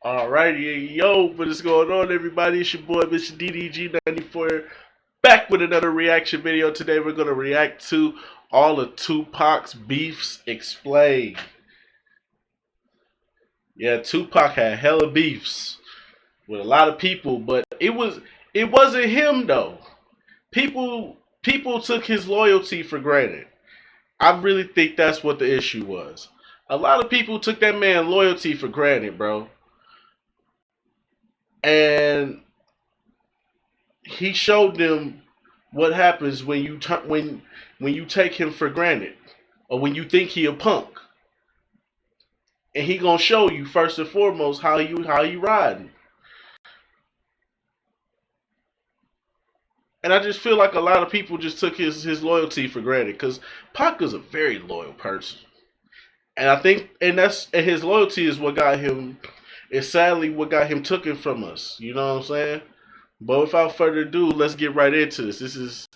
Alrighty, yo, what is going on, everybody? It's your boy, Mr. DDG94, back with another reaction video. Today, we're gonna react to all of Tupac's beefs explained. Yeah, Tupac had hella beefs with a lot of people, but it wasn't him though. People took his loyalty for granted. I really think that's what the issue was. A lot of people took that man loyalty for granted, bro. And he showed them what happens when you take him for granted, or when you think he a punk. And he gonna show you first and foremost how you riding. And I just feel like a lot of people just took his loyalty for granted, because Pac is a very loyal person, and I think and his loyalty is what got him. It's sadly what got him taken from us. You know what I'm saying? But without further ado, let's get right into this. This is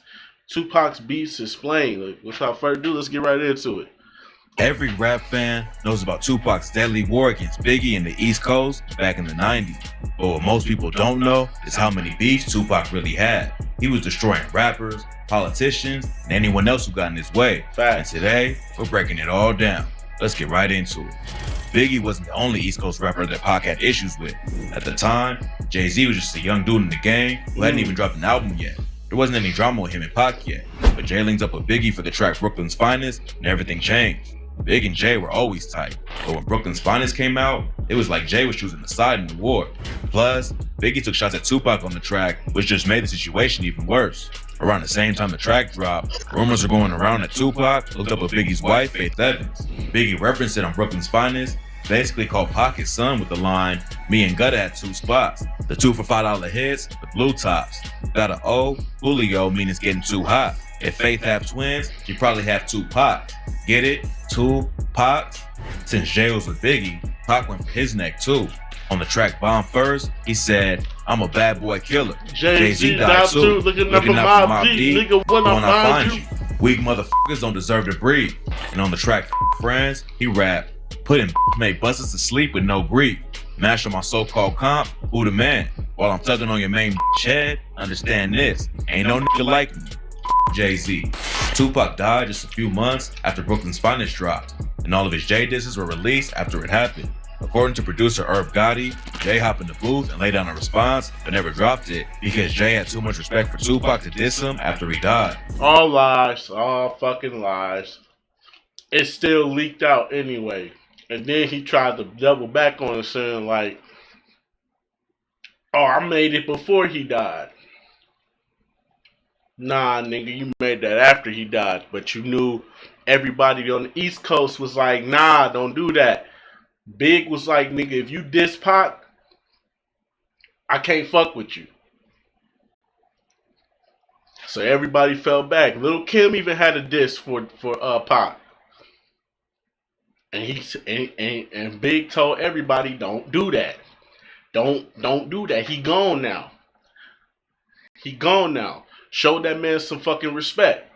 Tupac's beefs explained. Without further ado, let's get right into it. Every rap fan knows about Tupac's deadly war against Biggie in the East Coast back in the 90s. But what most people don't know is how many beefs Tupac really had. He was destroying rappers, politicians, and anyone else who got in his way. Facts. And today, we're breaking it all down. Let's get right into it. Biggie wasn't the only East Coast rapper that Pac had issues with. At the time, Jay-Z was just a young dude in the game who hadn't even dropped an album yet. There wasn't any drama with him and Pac yet, but Jay linked up with Biggie for the track Brooklyn's Finest, and everything changed. Big and Jay were always tight, but when Brooklyn's Finest came out, it was like Jay was choosing a side in the war. Plus, Biggie took shots at Tupac on the track, which just made the situation even worse. Around the same time the track dropped, rumors were going around that Tupac hooked up with Biggie's wife, Faith Evans. Biggie referenced it on Brooklyn's Finest, basically called Pac his son with the line, "Me and Gutta had two spots. The 2 for $5 hits, the blue tops. Got an O, Julio, mean it's getting too hot. If Faith have twins, she probably have 2 Pacs. Get it? 2 Pacs? Since Jay was with Biggie, Pac went for his neck too. On the track Bomb First, he said, "I'm a bad boy killer." Jay-Z died too. Looking out for Mobb Deep. Nigga, when I find you. Weak motherfuckers don't deserve to breathe. And on the track Friends, he rapped, "Putting made busters to sleep with no grief. Mash on my so-called comp, who the man? While I'm tugging on your main head, understand this, ain't no nigga like me." Jay-Z. Tupac died just a few months after Brooklyn's Finest dropped, and all of his Jay disses were released after it happened. According to producer Irv Gotti, Jay hopped in the booth and laid down a response, but never dropped it because Jay had too much respect for Tupac to diss him after he died. All lies, all fucking lies. It still leaked out anyway. And then he tried to double back on it, saying like, "Oh, I made it before he died." Nah, nigga, you made that after he died. But you knew everybody on the East Coast was like, "Nah, don't do that." Big was like, "Nigga, if you diss Pac, I can't fuck with you." So everybody fell back. Lil' Kim even had a diss for Pac. And Big told everybody, "Don't do that. Don't do that. He gone now. He gone now." Showed that man some fucking respect.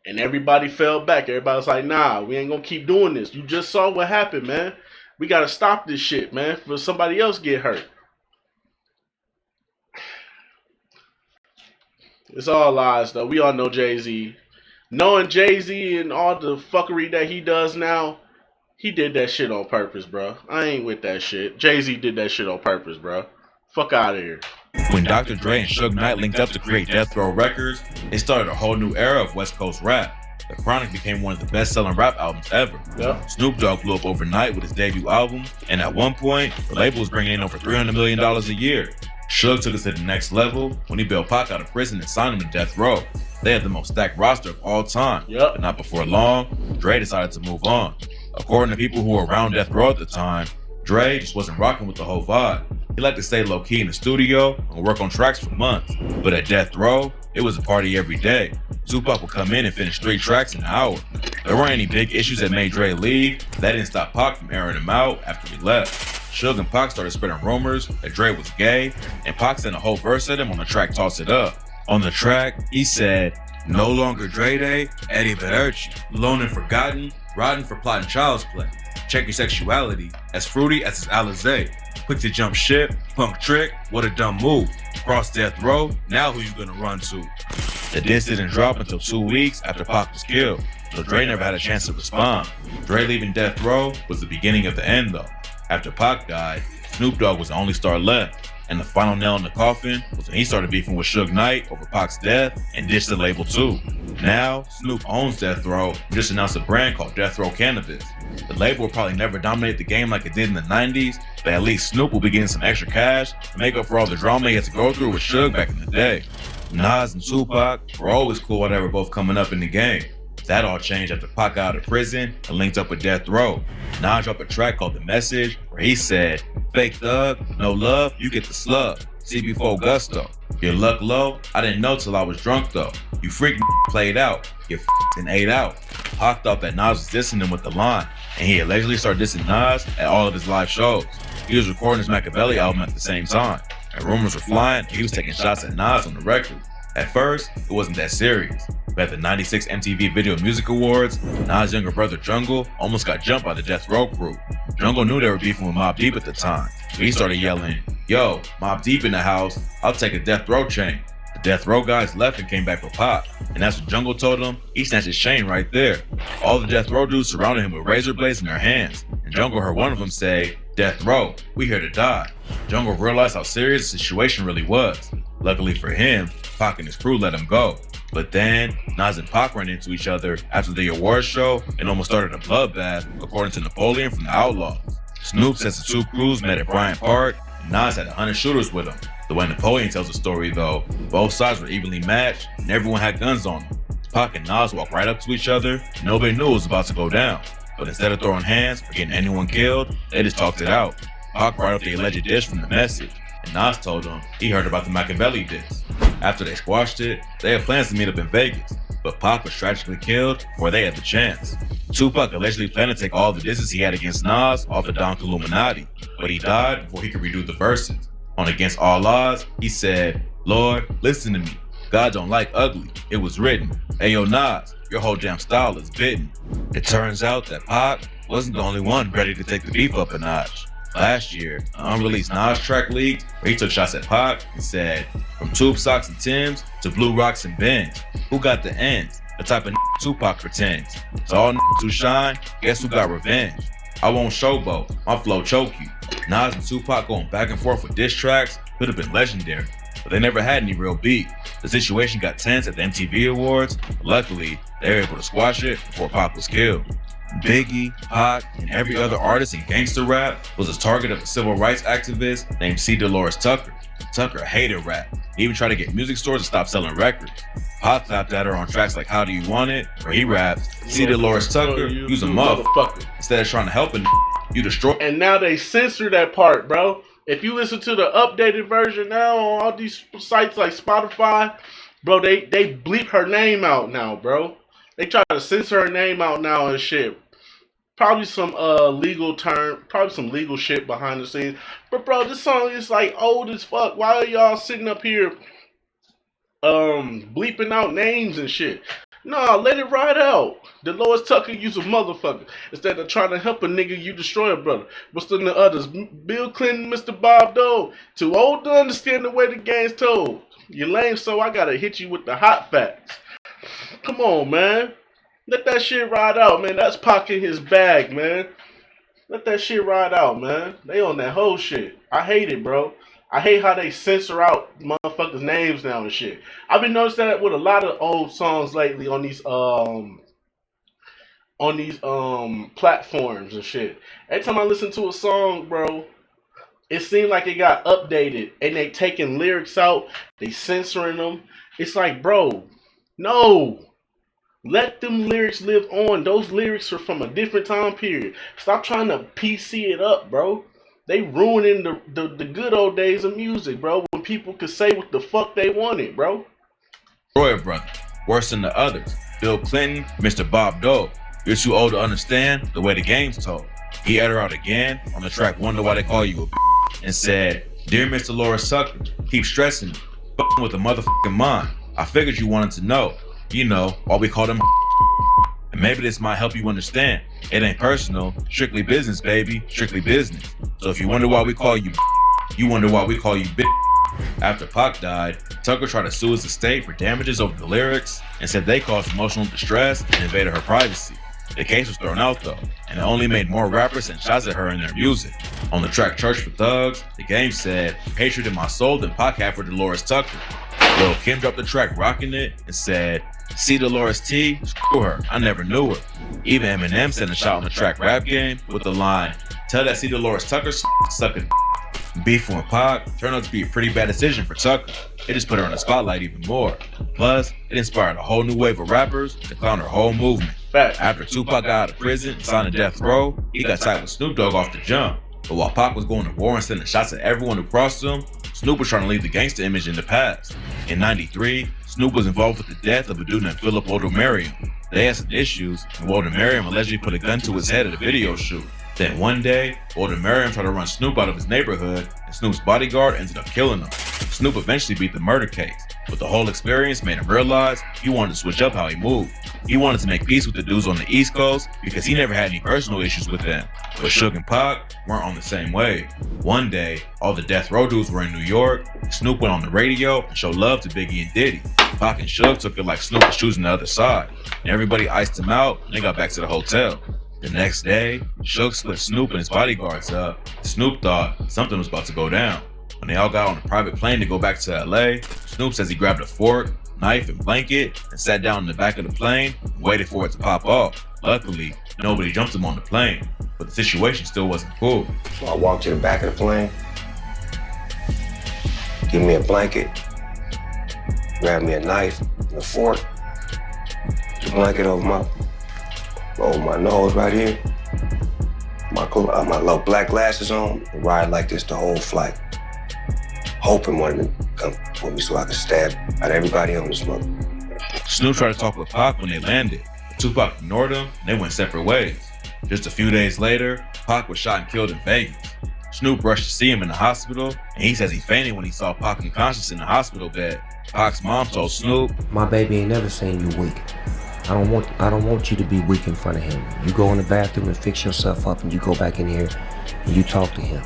And everybody fell back. Everybody was like, "Nah, we ain't gonna keep doing this. You just saw what happened, man. We gotta stop this shit, man, for somebody else get hurt." It's all lies, though. We all know Jay-Z. Knowing Jay-Z and all the fuckery that he does now, he did that shit on purpose, bro. I ain't with that shit. Jay-Z did that shit on purpose, bro. Fuck out of here. When Dr. Dre and Suge Knight linked up to create Death Row Records, it started a whole new era of West Coast rap. The Chronic became one of the best-selling rap albums ever. Yep. Snoop Dogg blew up overnight with his debut album, and at one point, the label was bringing in over $300 million a year. Suge took us to the next level when he bailed Pac out of prison and signed him to Death Row. They had the most stacked roster of all time, but not before long, Dre decided to move on. According to people who were around Death Row at the time, Dre just wasn't rocking with the whole vibe. He liked to stay low-key in the studio and work on tracks for months, but at Death Row, it was a party every day. Tupac would come in and finish 3 tracks in an hour. There weren't any big issues that made Dre leave. That didn't stop Pac from airing him out after he left. Suge and Pac started spreading rumors that Dre was gay, and Pac sent a whole verse at him on the track Toss It Up. On the track, he said, "No longer Dre Day, Eddie Verci, alone and forgotten, rotten for plotting child's play. Check your sexuality, as fruity as his Alizé. Quick to jump ship, punk trick, what a dumb move. Cross death row, now who you gonna run to? The diss didn't drop until 2 weeks after Pac was killed, so Dre never had a chance to respond. Dre leaving death row was the beginning of the end though. After Pac died, Snoop Dogg was the only star left, and the final nail in the coffin was when he started beefing with Suge Knight over Pac's death and ditched the label too. Now, Snoop owns Death Row and just announced a brand called Death Row Cannabis. The label will probably never dominate the game like it did in the 90s, but at least Snoop will be getting some extra cash to make up for all the drama he had to go through with Suge back in the day. Nas and Tupac were always cool while they were both coming up in the game. That all changed after Pac got out of prison and linked up with Death Row. Nas dropped a track called The Message where he said, "Fake thug, no love, you get the slug. CB4 gusto. Your luck low, I didn't know till I was drunk though. You freak played out, you and ate out." Pac thought that Nas was dissing him with the line, and he allegedly started dissing Nas at all of his live shows. He was recording his Machiavelli album at the same time, and rumors were flying he was taking shots at Nas on the record. At first, it wasn't that serious, but at the '96 MTV Video Music Awards, Nas' younger brother Jungle almost got jumped by the Death Row crew. Jungle knew they were beefing with Mobb Deep at the time, so he started yelling, "Yo, Mobb Deep in the house, I'll take a Death Row chain." The Death Row guys left and came back for Pac, and that's what Jungle told him. He snatched his chain right there. All the Death Row dudes surrounded him with razor blades in their hands, and Jungle heard one of them say, "Death Row, we here to die." Jungle realized how serious the situation really was. Luckily for him, Pac and his crew let him go. But then, Nas and Pac ran into each other after the awards show and almost started a bloodbath, according to Napoleon from the Outlaws. Snoop says the two crews met at Bryant Park, and Nas had 100 shooters with him. The way Napoleon tells the story though, both sides were evenly matched and everyone had guns on them. Pac and Nas walked right up to each other, and nobody knew it was about to go down. But instead of throwing hands or getting anyone killed, they just talked it out. Pac brought up the alleged diss from The Message, and Nas told him he heard about the Machiavelli diss. After they squashed it, they had plans to meet up in Vegas, but Pac was tragically killed before they had the chance. Tupac allegedly planned to take all the disses he had against Nas off the Don Illuminati, but he died before he could redo the verses. On Against All Odds, he said, "Lord, listen to me. God don't like ugly. It was written. Ayo Nas, your whole damn style is bitten." It turns out that Pac wasn't the only one ready to take the beef up a notch. Last year, an unreleased Nas track leaked where he took shots at Pac and said, "From tube socks and Timbs to blue rocks and Benz, who got the ends? The type of Tupac pretends. So all who shine, guess who got revenge? I won't showboat, my flow choke you." Nas and Tupac going back and forth with diss tracks could have been legendary, but they never had any real beef. The situation got tense at the MTV Awards, but luckily, they were able to squash it before Pac was killed. Biggie, Pac, and every other artist in gangster rap was a target of a civil rights activist named C. Dolores Tucker. Tucker hated rap. He even tried to get music stores to stop selling records. Pac clapped at her on tracks like How Do You Want It, where he raps, "See Dolores Tucker, you's a motherfucker. Instead of trying to help a you destroy." And now they censor that part, bro. If you listen to the updated version now on all these sites like Spotify, bro, they bleep her name out now, bro. They try to censor her name out now and shit. Probably some legal term, probably some legal shit behind the scenes. But bro, this song is like old as fuck. Why are y'all sitting up here bleeping out names and shit? Nah, let it ride out. Dolores Tucker, you's a motherfucker. Instead of trying to help a nigga, you destroy a brother. What's the others? Bill Clinton, Mr. Bob Dole. Too old to understand the way the game's told. You lame, so I gotta hit you with the hot facts. Come on, man. Let that shit ride out, man. That's Pac in his bag, man. Let that shit ride out, man. They on that whole shit. I hate it, bro. I hate how they censor out motherfuckers' names now and shit. I've been noticing that with a lot of old songs lately on these platforms and shit. Every time I listen to a song, bro, it seems like it got updated and they taking lyrics out, they censoring them. It's like, bro, no. Let them lyrics live on. Those lyrics are from a different time period. Stop trying to PC it up, bro. They ruining the good old days of music, bro, when people could say what the fuck they wanted, bro. Roy brother, worse than the others. Bill Clinton, Mr. Bob Dole. You're too old to understand the way the game's told. He had her out again on the track Wonder Why They Call You a and said, "Dear Mr. Dolores Tucker, keep stressing me, with a motherfucking mind. I figured you wanted to know. You know, why we call them And maybe this might help you understand. It ain't personal, strictly business, baby, strictly business. So if you wonder why we call you, you wonder why we call you big. After Pac died, Tucker tried to sue his estate for damages over the lyrics and said they caused emotional distress and invaded her privacy. The case was thrown out though, and it only made more rappers send shots at her in their music. On the track Church for Thugs, the game said, "Hatred in my soul" than Pac had for Dolores Tucker. Lil' Kim dropped the track rocking it and said, "See Dolores T? Screw her, I never knew her." Even Eminem sent a shot on the track Rap Game with the line, "Tell that C Dolores Tucker suck it." Beef with Pac turned out to be a pretty bad decision for Tucker. It just put her in the spotlight even more. Plus, it inspired a whole new wave of rappers to clown her whole movement. After Tupac got out of prison and signed a death row, he got tight with Snoop Dogg off the jump. But while Pac was going to war and sending shots at everyone who crossed him, Snoop was trying to leave the gangsta image in the past. In '93, Snoop was involved with the death of a dude named Philip Odomariam. They had some issues, and Odomariam allegedly put a gun to his head at a video shoot. Then one day, Odomariam tried to run Snoop out of his neighborhood, and Snoop's bodyguard ended up killing him. Snoop eventually beat the murder case, but the whole experience made him realize he wanted to switch up how he moved. He wanted to make peace with the dudes on the East Coast because he never had any personal issues with them. But Suge and Pac weren't on the same wave. One day, all the death row dudes were in New York. Snoop went on the radio and showed love to Biggie and Diddy. Pac and Suge took it like Snoop was choosing the other side. And everybody iced him out and they got back to the hotel. The next day, Suge split Snoop and his bodyguards up. Snoop thought something was about to go down. When they all got on a private plane to go back to LA, Snoop says he grabbed a fork, knife, and blanket and sat down in the back of the plane and waited for it to pop off. Luckily, nobody jumped him on the plane, but the situation still wasn't cool. So I walked to the back of the plane, give me a blanket, grab me a knife and a fork, the blanket over my nose right here, my little black glasses on, and ride like this the whole flight. Hoping one of them come with me so I could stab at everybody on this mother. Snoop tried to talk with Pac when they landed, but Tupac ignored him and they went separate ways. Just a few days later, Pac was shot and killed in Vegas. Snoop rushed to see him in the hospital, and he says he fainted when he saw Pac unconscious in the hospital bed. Pac's mom told Snoop, "My baby ain't never seen you weak. I don't want you to be weak in front of him. You go in the bathroom and fix yourself up, and you go back in here and you talk to him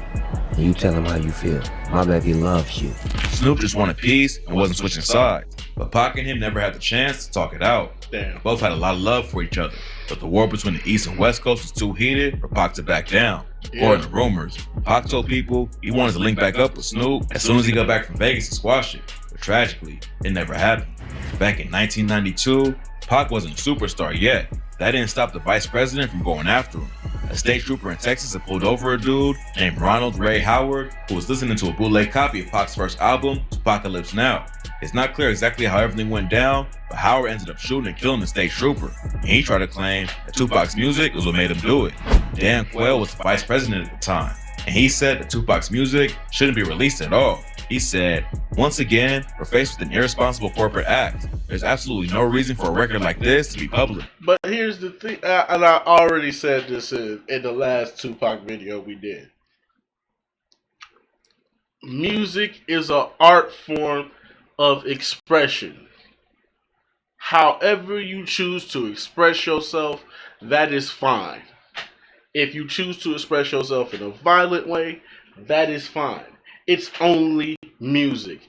and you tell him how you feel. My baby loves you." Snoop just wanted peace and wasn't switching sides, but Pac and him never had the chance to talk it out. Damn. They both had a lot of love for each other, but the war between the East and West Coast was too heated for Pac to back down. According to rumors, Pac told people he wanted to link back up with Snoop as soon as he got back from Vegas to squash it, but tragically, it never happened. Back in 1992, Pac wasn't a superstar yet. That didn't stop the vice president from going after him. A state trooper in Texas had pulled over a dude named Ronald Ray Howard, who was listening to a bootleg copy of Pac's first album, Apocalypse Now. It's not clear exactly how everything went down, but Howard ended up shooting and killing the state trooper. And he tried to claim that Tupac's music was what made him do it. Dan Quayle was the vice president at the time, and he said that Tupac's music shouldn't be released at all. He said, "Once again, we're faced with an irresponsible corporate act. There's absolutely no reason for a record like this to be public." But here's the thing, and I already said this in the last Tupac video we did. Music is an art form of expression. However you choose to express yourself, that is fine. If you choose to express yourself in a violent way, that is fine. It's only music.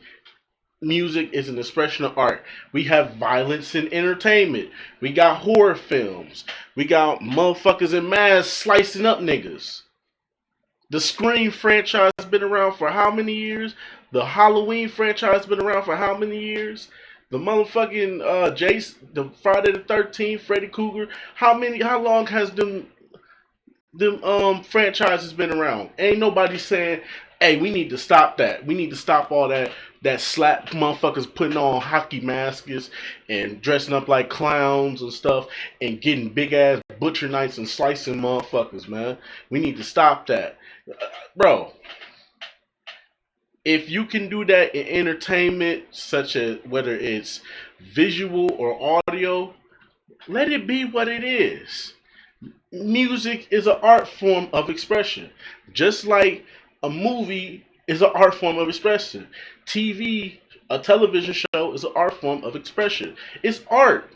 Music is an expression of art. We have violence in entertainment. We got horror films. We got motherfuckers in masks slicing up niggas. The Scream franchise has been around for how many years? The Halloween franchise has been around for how many years? The motherfucking the Friday the 13th, Freddy Krueger. How long has them franchises been around? Ain't nobody saying, "Hey, we need to stop that. We need to stop all that slap motherfuckers putting on hockey masks and dressing up like clowns and stuff and getting big ass butcher knives and slicing motherfuckers, man. We need to stop that." Bro, if you can do that in entertainment, such as whether it's visual or audio, let it be what it is. Music is an art form of expression. Just like a movie is an art form of expression. TV, a television show, is an art form of expression. It's art.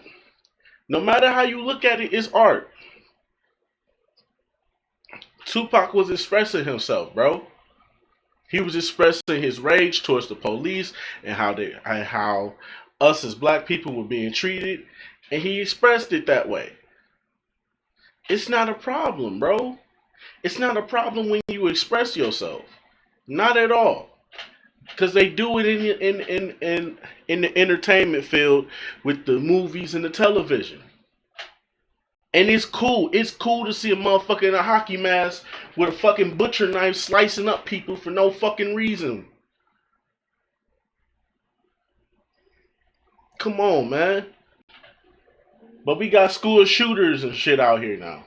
No matter how you look at it, it's art. Tupac was expressing himself, bro. He was expressing his rage towards the police and how us as black people were being treated, and he expressed it that way. It's not a problem, bro. It's not a problem when you express yourself. Not at all. Because they do it in the entertainment field with the movies and the television. And it's cool. It's cool to see a motherfucker in a hockey mask with a fucking butcher knife slicing up people for no fucking reason. Come on, man. But we got school shooters and shit out here now.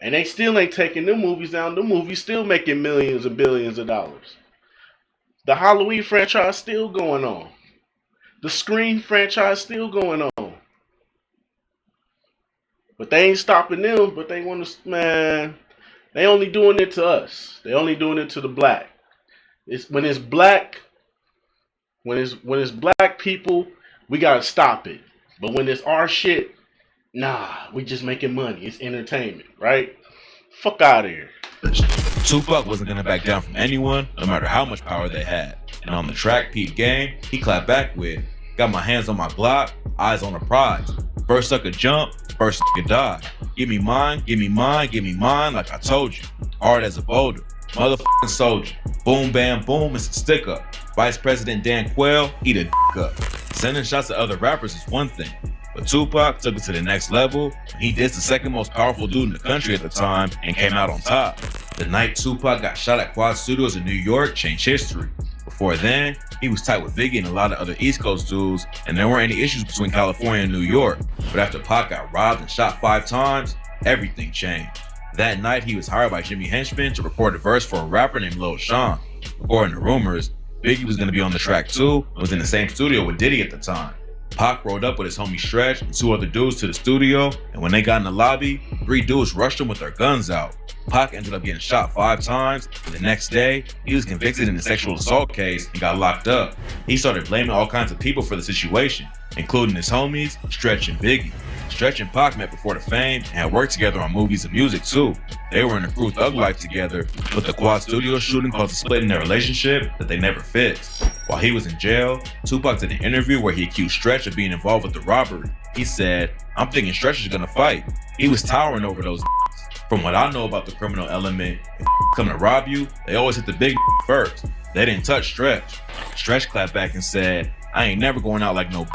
And they still ain't taking them movies down. The movies still making millions and billions of dollars. The Halloween franchise still going on. The Scream franchise still going on. But they ain't stopping them, but they want to, man, they only doing it to us. They only doing it to the black. It's when it's black people, we gotta stop it. But when it's our shit, nah, we just making money. It's entertainment, right? Fuck out of here. Tupac wasn't gonna back down from anyone, no matter how much power they had. And on the track Pete game, he clapped back with, got my hands on my Glock, eyes on the prize. First sucker jump, first sucker die. Give me mine, give me mine, give me mine, like I told you. Hard as a boulder, motherfucking soldier. Boom, bam, boom, it's a stick up. Vice President Dan Quayle, eat a dick up. Sending shots at other rappers is one thing, but Tupac took it to the next level. He dissed the second most powerful dude in the country at the time and came out on top. The night Tupac got shot at Quad Studios in New York changed history. Before then, he was tight with Biggie and a lot of other East Coast dudes, and there weren't any issues between California and New York. But after Pac got robbed and shot 5 times, everything changed. That night, he was hired by Jimmy Henchman to record a verse for a rapper named Lil Sean. According to rumors, Biggie was going to be on the track too and was in the same studio with Diddy at the time. Pac rolled up with his homie Stretch and 2 other dudes to the studio, and when they got in the lobby, 3 dudes rushed him with their guns out. Pac ended up getting shot 5 times, and the next day, he was convicted in a sexual assault case and got locked up. He started blaming all kinds of people for the situation, including his homies, Stretch and Biggie. Stretch and Pac met before the fame and had worked together on movies and music too. They were in the crew Thug Life together, but the Quad Studio shooting caused a split in their relationship that they never fixed. While he was in jail, Tupac did an interview where he accused Stretch of being involved with the robbery. He said, "I'm thinking Stretch is gonna fight." He was towering over those. From what I know about the criminal element, if come to rob you, they always hit the big first. They didn't touch Stretch. Stretch clapped back and said, "I ain't never going out like no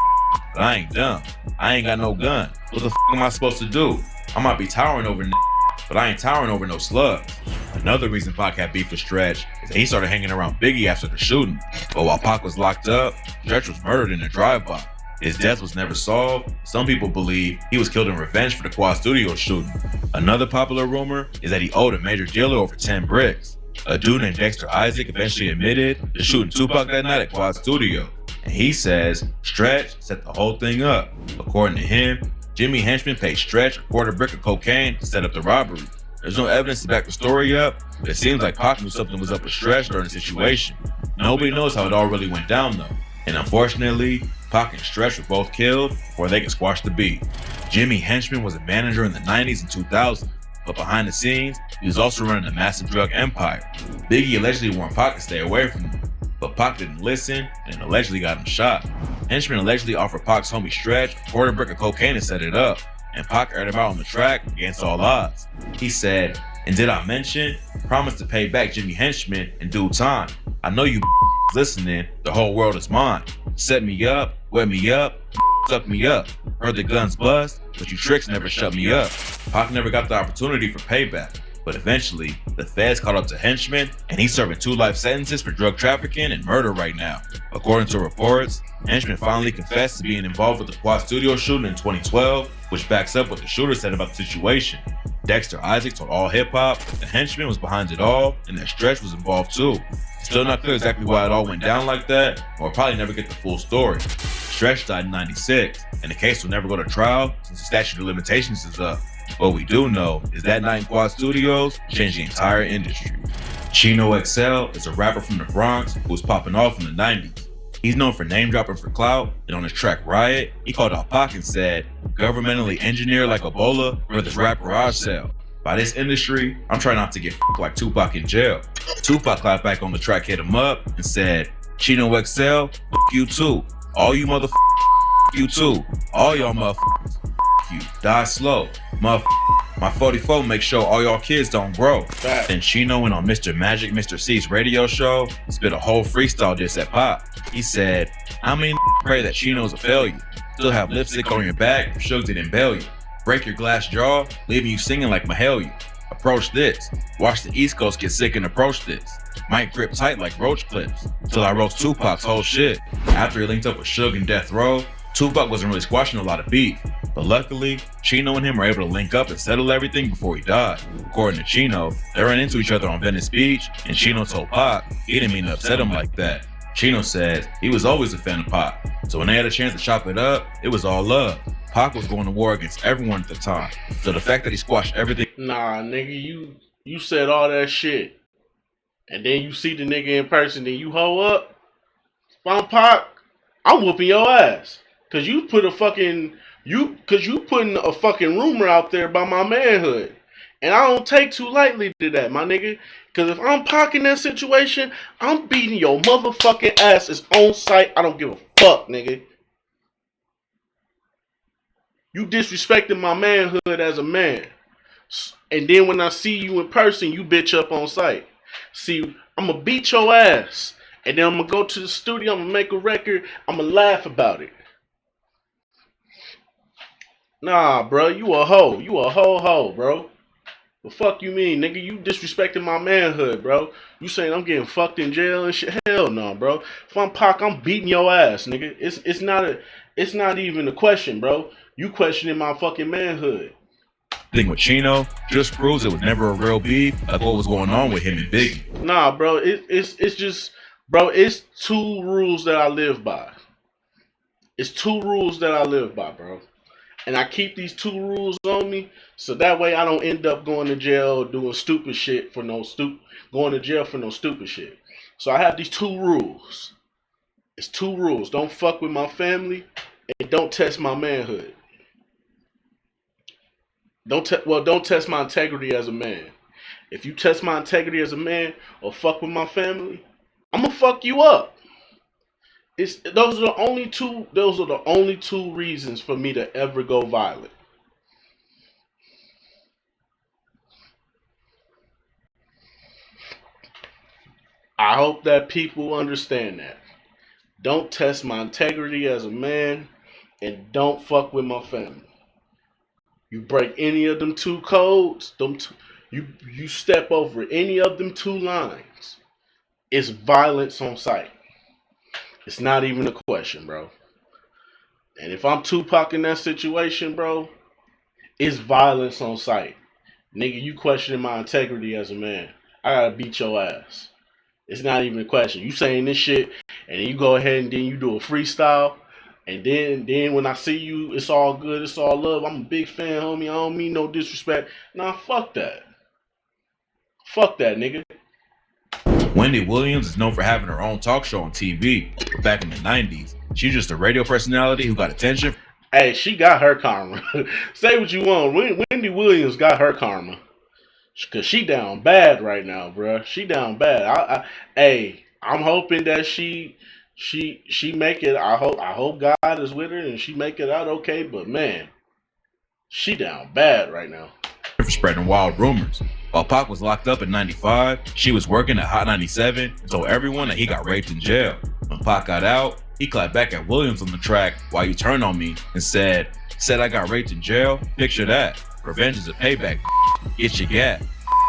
but I ain't dumb. I ain't got no gun. What the am I supposed to do? I might be towering over but I ain't towering over no slugs." Another reason Pac had beef with Stretch is that he started hanging around Biggie after the shooting. But while Pac was locked up, Stretch was murdered in a drive-by. His death was never solved. Some people believe he was killed in revenge for the Quad Studio shooting. Another popular rumor is that he owed a major dealer over 10 bricks. A dude named Dexter Isaac eventually admitted to shooting Tupac that night at Quad Studio. And he says Stretch set the whole thing up. According to him, Jimmy Henchman paid Stretch a quarter brick of cocaine to set up the robbery. There's no evidence to back the story up, but it seems like Pac knew something was up with Stretch during the situation. Nobody knows how it all really went down though. And unfortunately, Pac and Stretch were both killed before they could squash the beef. Jimmy Henchman was a manager in the 90s and 2000s, but behind the scenes, he was also running a massive drug empire. Biggie allegedly warned Pac to stay away from him, but Pac didn't listen and allegedly got him shot. Henchman allegedly offered Pac's homie Stretch a quarter brick of cocaine to set it up, and Pac aired him out on the track against all odds. He said, "And did I mention, promise to pay back Jimmy Henchman in due time. I know you listening, the whole world is mine. Set me up, wet me up, suck me up. Heard the guns bust, but you tricks never shut me up." Pac never got the opportunity for payback, but eventually, the feds caught up to Henchman, and he's serving 2 life sentences for drug trafficking and murder right now. According to reports, Henchman finally confessed to being involved with the Quad Studio shooting in 2012, which backs up what the shooter said about the situation. Dexter Isaac told All Hip Hop that Henchman was behind it all and that Stretch was involved too. Still not clear exactly why it all went down like that, and we'll probably never get the full story. Stretch died in '96, and the case will never go to trial since the statute of limitations is up. What we do know is that night in Quad Studios changed the entire industry. Chino XL is a rapper from the Bronx who was popping off in the 90s. He's known for name dropping for clout, and on his track Riot, he called out Pac and said, "Governmentally engineered like Ebola for this rap garage sale. By this industry, I'm trying not to get like Tupac in jail." Tupac clapped back on the track, hit him up, and said, "Chino XL, you too. All you you too. All y'all motherfuckers, you. Die slow. My 44 make sure all y'all kids don't grow." Then Chino went on Mr. Magic, Mr. C's radio show, spit a whole freestyle diss at Pop. He said, "How many pray that Chino's a failure? Still have lipstick on your back, Suge didn't bail you. Break your glass jaw, leaving you singing like Mahalia. Approach this. Watch the East Coast get sick and approach this. Might grip tight like roach clips, till I roast Tupac's whole shit." After he linked up with Suge and Death Row, Tupac wasn't really squashing a lot of beef, but luckily, Chino and him were able to link up and settle everything before he died. According to Chino, they ran into each other on Venice Beach, and Chino told Pac he didn't mean to upset him like that. Chino said he was always a fan of Pac, so when they had a chance to chop it up, it was all love. Pac was going to war against everyone at the time, so the fact that he squashed everything— Nah, nigga, you said all that shit, and then you see the nigga in person, then you hoe up. If I'm Pac, I'm whooping your ass. Cause you putting a fucking rumor out there about my manhood. And I don't take too lightly to that, my nigga. Cause if I'm Pac in that situation, I'm beating your motherfucking ass. It's on site. I don't give a fuck, nigga. You disrespecting my manhood as a man. And then when I see you in person, you bitch up on site. See, I'm gonna beat your ass. And then I'm gonna go to the studio, I'm gonna make a record, I'm gonna laugh about it. Nah, bro, you a hoe. You a hoe, bro. The fuck you mean, nigga? You disrespecting my manhood, bro. You saying I'm getting fucked in jail and shit? Hell no, bro. If I'm Pac, I'm beating your ass, nigga. It's not even a question, bro. You questioning my fucking manhood. thing with Chino just proves it was never a real beef like what was going on with him and Biggie. Nah, bro, it's just, bro, it's two rules that I live by. It's two rules that I live by, bro. And I keep these two rules on me so that way I don't end up going to jail doing stupid shit for going to jail for no stupid shit. So I have these two rules. It's two rules. Don't fuck with my family and don't test my manhood. Don't test my integrity as a man. If you test my integrity as a man or fuck with my family, I'm gonna fuck you up. Those are the only two reasons for me to ever go violent. I hope that people understand that. Don't test my integrity as a man and don't fuck with my family. You break any of them two codes, you step over any of them two lines, it's violence on sight. It's not even a question, bro. And if I'm Tupac in that situation, bro, it's violence on sight. Nigga, you questioning my integrity as a man. I gotta beat your ass. It's not even a question. You saying this shit, and then you go ahead and then you do a freestyle, and then when I see you, it's all good, it's all love. I'm a big fan, homie. I don't mean no disrespect. Nah, fuck that. Fuck that, nigga. Wendy Williams is known for having her own talk show on TV, but back in the 90s, she was just a radio personality who got attention. Hey, she got her karma. Say what you want. Wendy Williams got her karma. Cause she down bad right now, bruh. She down bad. I'm hoping that she make it. I hope God is with her and she make it out okay. But man, she down bad right now. For spreading wild rumors. While Pac was locked up in 95, she was working at Hot 97 and told everyone that he got raped in jail. When Pac got out, he clapped back at Williams on the track Why You Turn On Me and said I got raped in jail? Picture that. Revenge is a payback. Get your gap.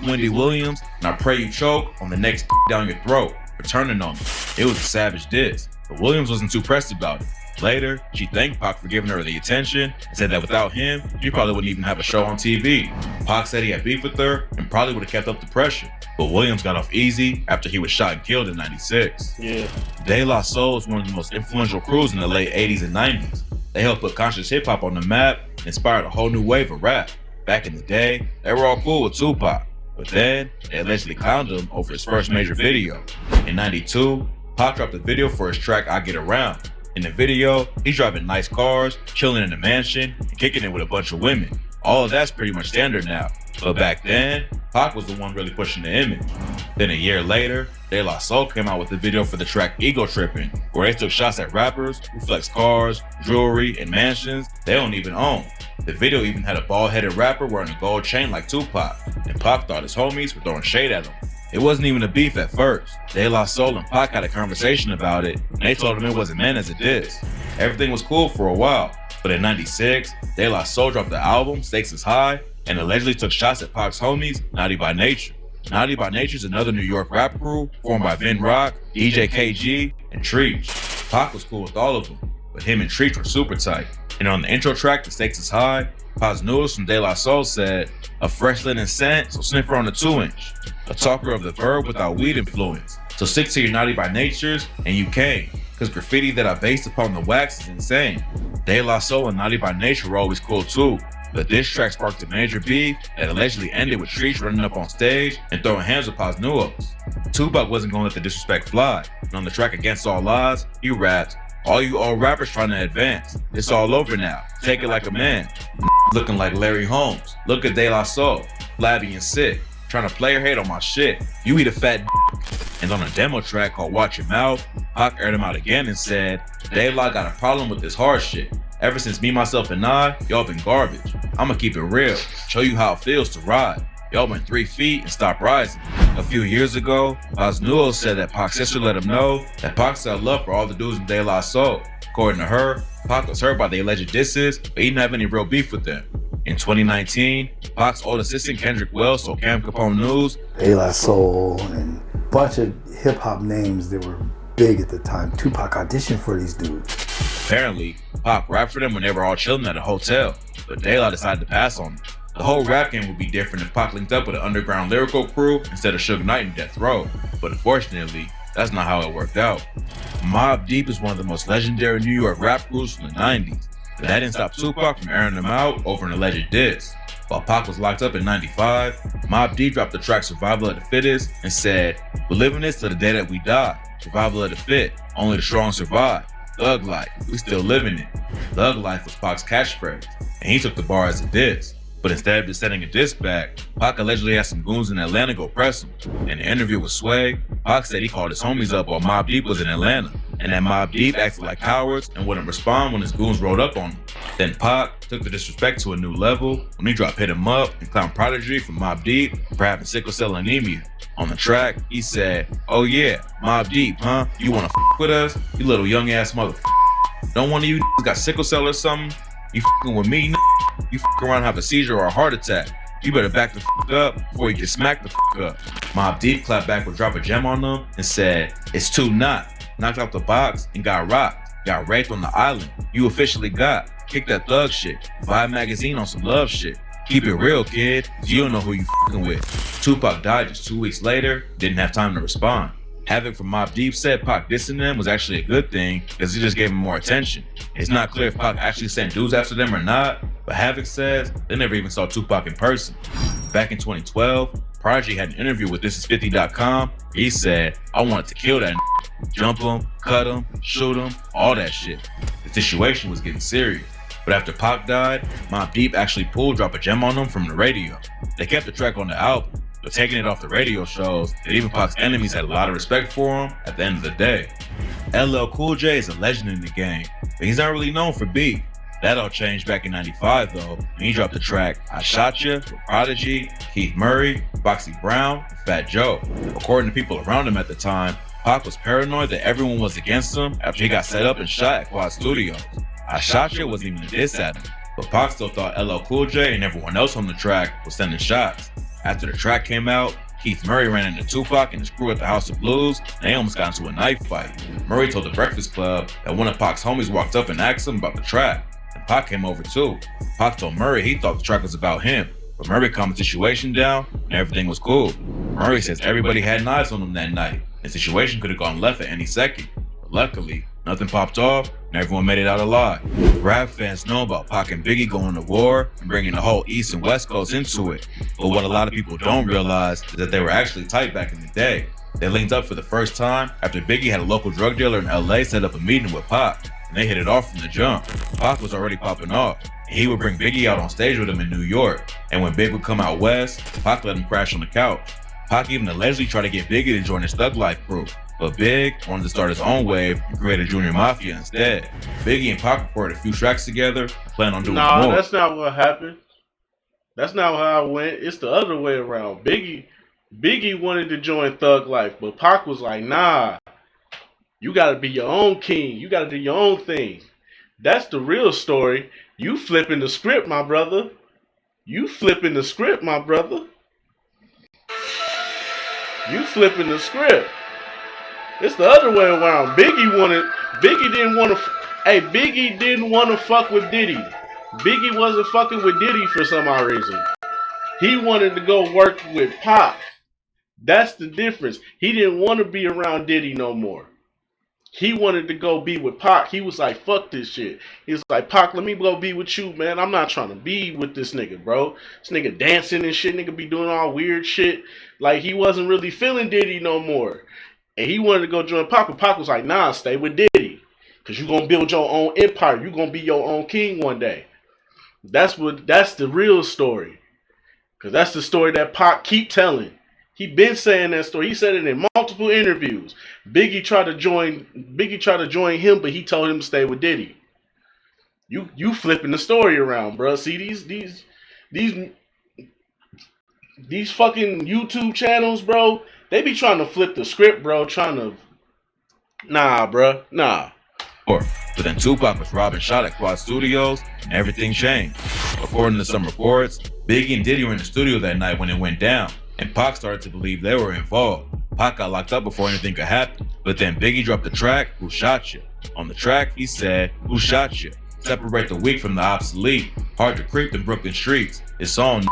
Wendy Williams, and I pray you choke on the next down your throat for turning on me. It was a savage diss, but Williams wasn't too pressed about it. Later, she thanked Pac for giving her the attention and said that without him, she probably wouldn't even have a show on TV. Pac said he had beef with her and probably would have kept up the pressure, but Williams got off easy after he was shot and killed in 96. Yeah. De La Soul is one of the most influential crews in the late 80s and 90s. They helped put conscious hip-hop on the map and inspired a whole new wave of rap. Back in the day, they were all cool with Tupac, but then they allegedly clowned him over his first major video. In 92, Pac dropped a video for his track I Get Around. In the video, he's driving nice cars, chilling in a mansion, and kicking it with a bunch of women. All of that's pretty much standard now. But back then, Pac was the one really pushing the image. Then a year later, De La Soul came out with a video for the track Ego Trippin', where they took shots at rappers who flex cars, jewelry, and mansions they don't even own. The video even had a bald-headed rapper wearing a gold chain like Tupac, and Pac thought his homies were throwing shade at him. It wasn't even a beef at first. De La Soul and Pac had a conversation about it, and they told him it wasn't meant as a diss. Everything was cool for a while, but in '96, De La Soul dropped the album Stakes Is High, and allegedly took shots at Pac's homies, Naughty by Nature. Naughty by Nature is another New York rap crew formed by Vin Rock, DJ KG, and Treach. Pac was cool with all of them, but him and Treach were super tight. And on the intro track to Stakes Is High, Pac's newest from De La Soul said, "A fresh linen scent, so sniffer on the 2-inch. A talker of the verb without weed influence. So stick to your Naughty by Natures, and you came. Cause graffiti that I based upon the wax is insane." De La Soul and Naughty by Nature were always cool too, but this track sparked a major beef that allegedly ended with Treach running up on stage and throwing hands with Paz Nuos. Tupac wasn't gonna let the disrespect fly, and on the track Against All Odds, he rapped, "All you old rappers trying to advance. It's all over now. Take it like a man. Looking like Larry Holmes. Look at De La Soul, flabby and sick. Trying to player hate on my shit. You eat a fat d." And on a demo track called Watch Your Mouth, Pac aired him out again and said, "De La got a problem with this hard shit. Ever since Me, Myself, and I, y'all been garbage. I'ma keep it real, show you how it feels to ride. Y'all went 3 feet and stopped rising." A few years ago, Paz Nuos said that Pac's sister let him know that Pac had love for all the dudes in De La Soul. According to her, Pac was hurt by the alleged disses, but he didn't have any real beef with them. In 2019, Pac's old assistant Kendrick Wells told Cam Capone News, De La Soul and a bunch of hip-hop names that were big at the time. Tupac auditioned for these dudes. Apparently, Pac rapped for them when they were all chilling at a hotel, but De La decided to pass on them. The whole rap game would be different if Pac linked up with an underground lyrical crew instead of Suge Knight and Death Row, but unfortunately, that's not how it worked out. Mobb Deep is one of the most legendary New York rap crews from the 90s, but that didn't stop Tupac from airing them out over an alleged diss. While Pac was locked up in '95, Mobb Deep dropped the track Survival of the Fittest and said, "We're living this till the day that we die. Survival of the fit, only the strong survive. Thug life, we still living it." Thug life was Pac's catchphrase, and he took the bar as a diss. But instead of just sending a diss back, Pac allegedly had some goons in Atlanta go press him. In an interview with Sway, Pac said he called his homies up while Mobb Deep was in Atlanta, and that Mobb Deep acted like cowards and wouldn't respond when his goons rolled up on him. Then Pac took the disrespect to a new level when he dropped Hit 'Em Up and clowned Prodigy from Mobb Deep for having sickle cell anemia. On the track, he said, "Oh yeah, Mobb Deep, huh? You wanna f with us? You little young ass motherfucker. Don't one of you got sickle cell or something? You f***ing with me, you f*** around and have a seizure or a heart attack. You better back the f*** up before you get smacked the f*** up." Mobb Deep clapped back with Drop a Gem on them and said, "It's too not. Knocked out the box and got rocked. Got raped on the island. You officially got. Kick that thug shit. Buy a magazine on some love shit. Keep it real, kid. You don't know who you f***ing with." Tupac died just 2 weeks later, didn't have time to respond. Havoc from Mobb Deep said Pac dissing them was actually a good thing because he just gave him more attention. It's not clear if Pac actually sent dudes after them or not, but Havoc says they never even saw Tupac in person. Back in 2012, Prodigy had an interview with ThisIs50.com where he said, "I wanted to kill that jump him, cut him, shoot him, all that shit." The situation was getting serious. But after Pac died, Mobb Deep actually pulled Drop a Gem on them from the radio. They kept the track on the album, but taking it off the radio shows that even Pac's enemies had a lot of respect for him at the end of the day. LL Cool J is a legend in the game, but he's not really known for beef. That all changed back in '95 though, when he dropped the track I Shot Ya with Prodigy, Keith Murray, Foxy Brown, and Fat Joe. According to people around him at the time, Pac was paranoid that everyone was against him after he got set up and shot at Quad Studios. I Shot Ya wasn't even a diss at him, but Pac still thought LL Cool J and everyone else on the track was sending shots. After the track came out, Keith Murray ran into Tupac and his crew at the House of Blues, and they almost got into a knife fight. Murray told the Breakfast Club that one of Pac's homies walked up and asked him about the track, and Pac came over too. Pac told Murray he thought the track was about him, but Murray calmed the situation down and everything was cool. Murray says everybody had knives on him that night, and the situation could have gone left at any second. But luckily, nothing popped off and everyone made it out alive. Rap fans know about Pac and Biggie going to war and bringing the whole East and West Coast into it. But what a lot of people don't realize is that they were actually tight back in the day. They linked up for the first time after Biggie had a local drug dealer in LA set up a meeting with Pac, and they hit it off from the jump. Pac was already popping off, and he would bring Biggie out on stage with him in New York, and when Big would come out west, Pac let him crash on the couch. Pac even allegedly tried to get Biggie to join his Thug Life crew, but Big wanted to start his own wave and create a Junior Mafia instead. Biggie and Pac recorded a few tracks together and plan on doing more. Nah, that's not what happened. That's not how it went. It's the other way around. Biggie wanted to join Thug Life, but Pac was like, nah, you gotta be your own king. You gotta do your own thing. That's the real story. You flipping the script, my brother. You flipping the script, my brother. You flipping the script. It's the other way around. Biggie didn't want to fuck with Diddy. Biggie wasn't fucking with Diddy for some odd reason. He wanted to go work with Pac. That's the difference. He didn't want to be around Diddy no more. He wanted to go be with Pac. He was like, fuck this shit. He was like, Pac, let me go be with you, man. I'm not trying to be with this nigga, bro. This nigga dancing and shit. Nigga be doing all weird shit. Like, he wasn't really feeling Diddy no more. And he wanted to go join Pac. But Pac was like, nah, stay with Diddy. Because you're going to build your own empire. You're going to be your own king one day. That's the real story. Because that's the story that Pac keep telling. He been saying that story. He said it in multiple interviews. Biggie tried to join him, but he told him to stay with Diddy. You flipping the story around, bro. See these fucking YouTube channels, bro. They be trying to flip the script, bro. Nah, bro. Nah. But then Tupac was robbed and shot at Quad Studios, and everything changed. According to some reports, Biggie and Diddy were in the studio that night when it went down, and Pac started to believe they were involved. Pac got locked up before anything could happen, but then Biggie dropped the track, Who Shot You? On the track, he said, Who shot you? Separate the weak from the obsolete. Hard to creep in Brooklyn streets. It's on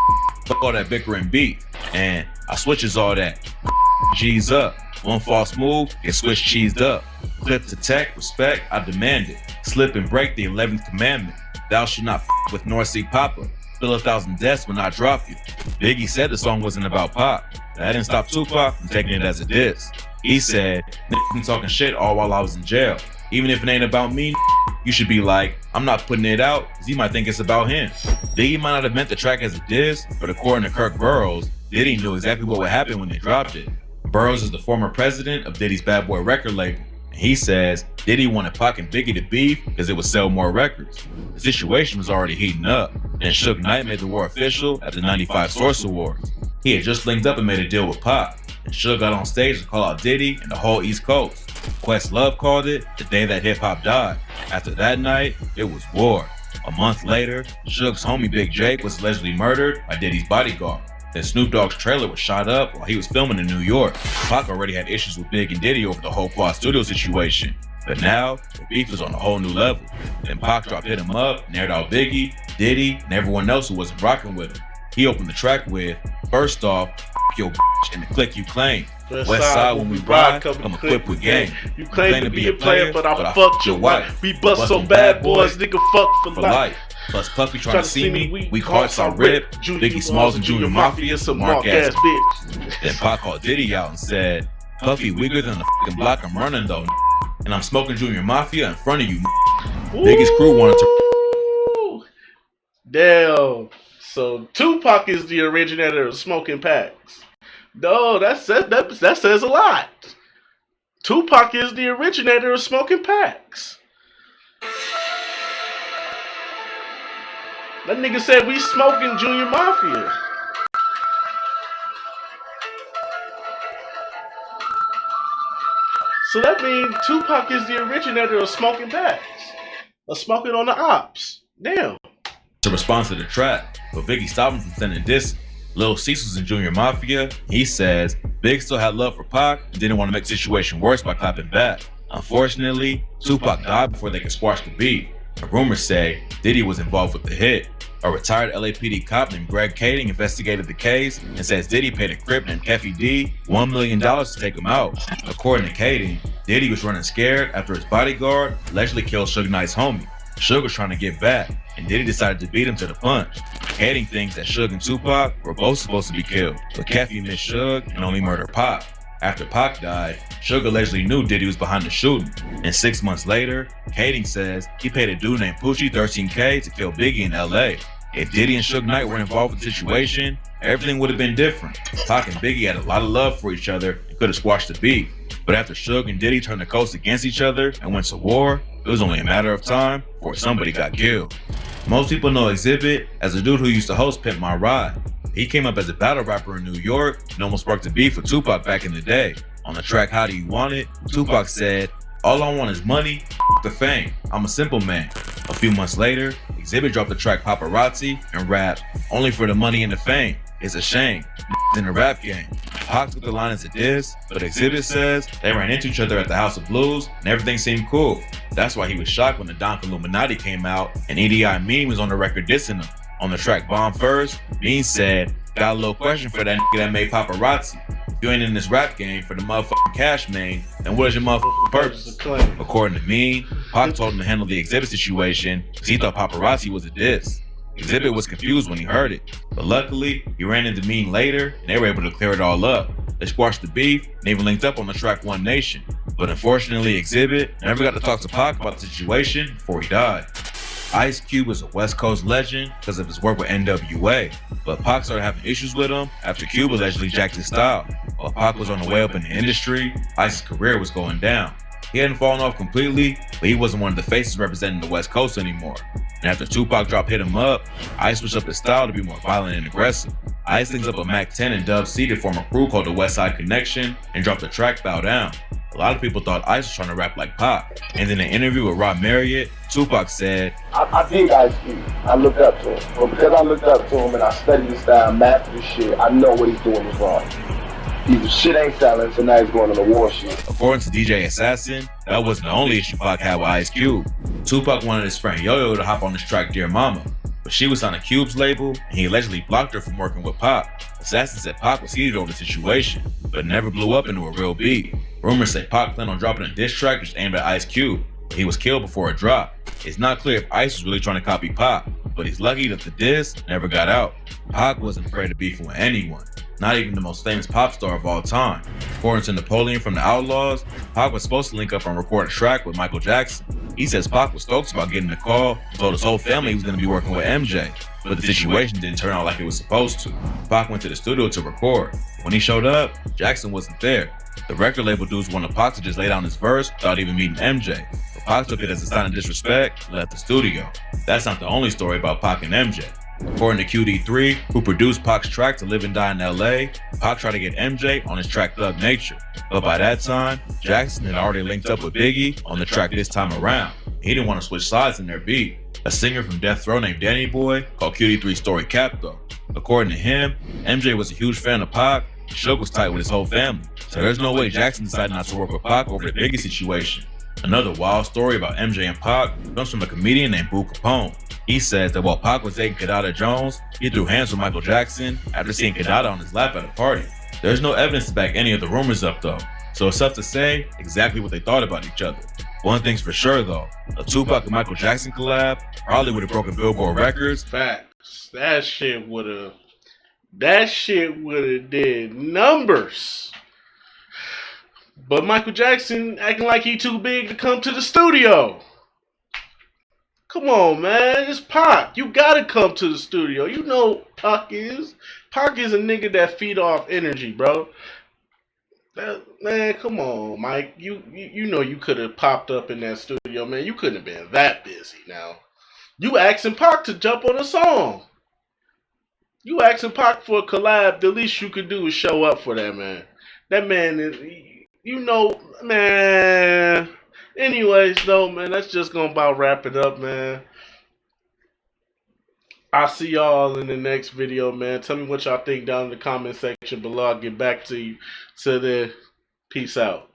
fuck all that bickering beef. And I switches all that. G's up. One false move, get switched cheesed up. Clip to tech, respect, I demand it. Slip and break the 11th commandment. Thou shalt not with North Sea Papa. Fill 1,000 deaths when I drop you. Biggie said the song wasn't about Pac. That didn't stop Tupac from taking it as a diss. He said, niggas been talking shit all while I was in jail. Even if it ain't about me, you should be like, I'm not putting it out, cause he might think it's about him. Biggie might not have meant the track as a diss, but according to Kirk Burroughs, Diddy knew exactly what would happen when they dropped it. Burroughs is the former president of Diddy's Bad Boy record label. And he says Diddy wanted Pac and Biggie to beef because it would sell more records. The situation was already heating up, and Suge Knight made the war official at the '95 Source Awards. He had just linked up and made a deal with Pac, and Suge got on stage to call out Diddy and the whole East Coast. Questlove called it the day that hip-hop died. After that night, it was war. A month later, Suge's homie Big Jake was allegedly murdered by Diddy's bodyguard. Then Snoop Dogg's trailer was shot up while he was filming in New York. Pac already had issues with Big and Diddy over the whole Quad Studio situation. But now, the beef was on a whole new level. Then Pac dropped Hit 'Em Up and aired out Biggie, Diddy, and everyone else who wasn't rocking with him. He opened the track with, first off, your bitch and the clique you claim. Westside when we ride, come equipped with game. You claim to be a player, but I fucked your wife. We bust some bad boys, nigga fuck for life. Plus Puffy trying to see me, weak hearts I rip. Biggie Smalls and Junior Mafia, some mark ass bitch. Then Pac called Diddy out and said, Puffy weaker than the fucking block I'm running though, and I'm smoking Junior Mafia in front of you. Biggie's crew wanted to. Damn. So Tupac is the originator of smoking packs. No, that says a lot. Tupac is the originator of smoking packs. That nigga said we smoking Junior Mafia. So that means Tupac is the originator of smoking packs. Of smoking on the ops. Damn. To respond to the track, but Biggie stopped him from sending diss. Lil Cease was in Junior Mafia. He says Big still had love for Pac and didn't want to make the situation worse by clapping back. Unfortunately, Tupac died before they could squash the beef. And rumors say Diddy was involved with the hit. A retired LAPD cop named Greg Kading investigated the case and says Diddy paid a crip named Keffy D $1 million to take him out. According to Kading, Diddy was running scared after his bodyguard allegedly killed Suge Knight's homie. Suge was trying to get back, and Diddy decided to beat him to the punch. Kading thinks that Suge and Tupac were both supposed to be killed, but Keffy missed Suge and only murdered Pac. After Pac died, Suge allegedly knew Diddy was behind the shooting, and 6 months later, Kading says he paid a dude named Poochie $13K to kill Biggie in LA. If Diddy and Suge Knight were involved with the situation, everything would have been different. Pac and Biggie had a lot of love for each other and could have squashed the beef. But after Suge and Diddy turned the coast against each other and went to war, it was only a matter of time before somebody got killed. Most people know Xzibit as a dude who used to host Pimp My Ride. He came up as a battle rapper in New York and almost sparked a beef with Tupac back in the day. On the track How Do You Want It, Tupac said, "All I want is money, the fame. I'm a simple man." A few months later, Xzibit dropped the track Paparazzi and rapped, "Only for the money and the fame. It's a shame. In the rap game." Pac took the line as a diss, but Xzibit says they ran into each other at the House of Blues and everything seemed cool. That's why he was shocked when the Donk Illuminati came out and EDI Mean was on the record dissing him. On the track Bomb First, Mean said, "Got a little question for that nigga that made Paparazzi. If you ain't in this rap game for the motherfucking cash, man, then what is your motherfucking purpose?" According to Mean, Pac told him to handle the Xzibit situation because he thought Paparazzi was a diss. Xzibit was confused when he heard it, but luckily, he ran into Mean later and they were able to clear it all up. They squashed the beef and even linked up on the track One Nation. But unfortunately, Xzibit never got to talk to Pac about the situation before he died. Ice Cube is a West Coast legend because of his work with NWA, but Pac started having issues with him after Cube allegedly jacked his style. While Pac was on the way up in the industry, Ice's career was going down. He hadn't fallen off completely, but he wasn't one of the faces representing the West Coast anymore. And after Tupac Drop hit him up, Ice switched up his style to be more violent and aggressive. Ice links up a Mac 10 and Dub C to form a crew called the Westside Connection and dropped the track Bow Down. A lot of people thought Ice was trying to rap like Pac. And in an interview with Rob Marriott, Tupac said, I dig Ice Cube. I looked up to him. But because I looked up to him and I studied his style, mastered his shit, I know what he's doing is wrong. Either shit ain't selling, so now he's going on the war shit. According to DJ Assassin, that wasn't the only issue Pac had with Ice Cube. Tupac wanted his friend Yo-Yo to hop on this track Dear Mama, but she was on a Cube's label and he allegedly blocked her from working with Pac. Assassin said Pac was heated over the situation, but it never blew up into a real beat. Rumors say Pac planned on dropping a diss track just aimed at Ice Cube, but he was killed before it dropped. It's not clear if Ice was really trying to copy Pac, but he's lucky that the diss never got out. Pac wasn't afraid of beefing with anyone, not even the most famous pop star of all time. According to Napoleon from the Outlaws, Pac was supposed to link up and record a track with Michael Jackson. He says Pac was stoked about getting the call and told his whole family he was going to be working with MJ, but the situation didn't turn out like it was supposed to. Pac went to the studio to record. When he showed up, Jackson wasn't there. The record label dudes wanted Pac to just lay down his verse without even meeting MJ, but Pac took it as a sign of disrespect and left the studio. That's not the only story about Pac and MJ. According to QD3, who produced Pac's track To Live and Die in LA, Pac tried to get MJ on his track Thug Nature. But by that time, Jackson had already linked up with Biggie on the track This Time Around. He didn't want to switch sides in their beat. A singer from Death Row named Danny Boy called QD3's story cap though. According to him, MJ was a huge fan of Pac, and Suge was tight with his whole family. So there's no way Jackson decided not to work with Pac over the Biggie situation. Another wild story about MJ and Pac comes from a comedian named Boo Capone. He says that while Pac was dating Kadada Jones, he threw hands with Michael Jackson after seeing Kadada on his lap at a party. There's no evidence to back any of the rumors up though, so it's tough to say exactly what they thought about each other. One thing's for sure though, a Tupac and Michael Jackson collab probably would have broken Billboard records. Facts. That shit would have did numbers. But Michael Jackson acting like he too big to come to the studio. Come on, man. It's Pac. You gotta come to the studio. You know Pac is. Pac is a nigga that feed off energy, bro. Man, come on, Mike. You know you could have popped up in that studio, man. You couldn't have been that busy now. You asking Pac to jump on a song. You asking Pac for a collab, the least you could do is show up for that, man. That man is, you know, man. Anyways, though, man, that's just gonna about wrap it up, man. I'll see y'all in the next video, man. Tell me what y'all think down in the comment section below. I'll get back to you. Till then, peace out.